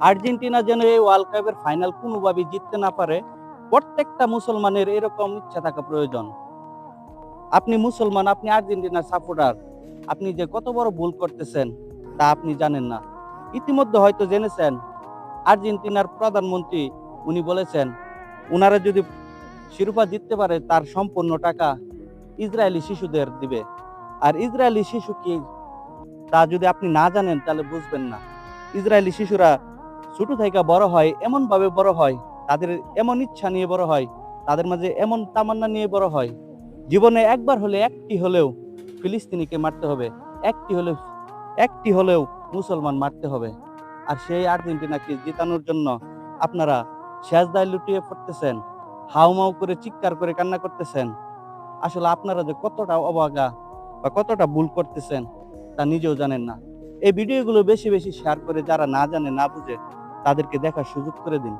Argentina যেন এই world কাপের ফাইনাল কোনোভাবেই জিততে না পারে, প্রত্যেকটা মুসলমানের এরকম ইচ্ছা থাকা প্রয়োজন। আপনি মুসলমান, আপনি আর্জেন্টিনার সাপোর্টার, আপনি যে কত বড় ভুল করতেছেন তা আপনি জানেন না। ইতিমধ্যে হয়তো জেনেছেন আর্জেন্টিনার প্রধানমন্ত্রী উনি বলেছেন উনারা যদি শিরোপা জিততে পারে তার সম্পূর্ণ টাকা ইসরায়েলি শিশুদের দিবে। আর ইসরায়েলি শিশু কি তা যদি আপনি না জানেন তাহলে বুঝবেন না। ইসরায়েলি শিশুরা ছোট থেকে বড় হয়, এমন ভাবে বড় হয়, তাদের এমন ইচ্ছা নিয়ে বড় হয়, তাদের মাঝে এমন তামান্না নিয়ে বড় হয়, জীবনে একবার হলে একটি হলেও ফিলিস্তিনিকে মারতে হবে, একটি হলেও মুসলমান মারতে হবে। আর সেই আর্জেন্টিনাকে জিতানোর জন্য আপনারা সেজদায় লুটিয়ে পড়তেছেন, হাউমাউ করে চিৎকার করে কান্না করতেছেন। আসলে আপনারা যে কতটা অবাগা বা কতটা ভুল করতেছেন তা নিজেও জানেন না। এই ভিডিওগুলো বেশি বেশি শেয়ার করে যারা না জানে না বুঝে তাদেরকে দেখার সুযোগ করে দিন।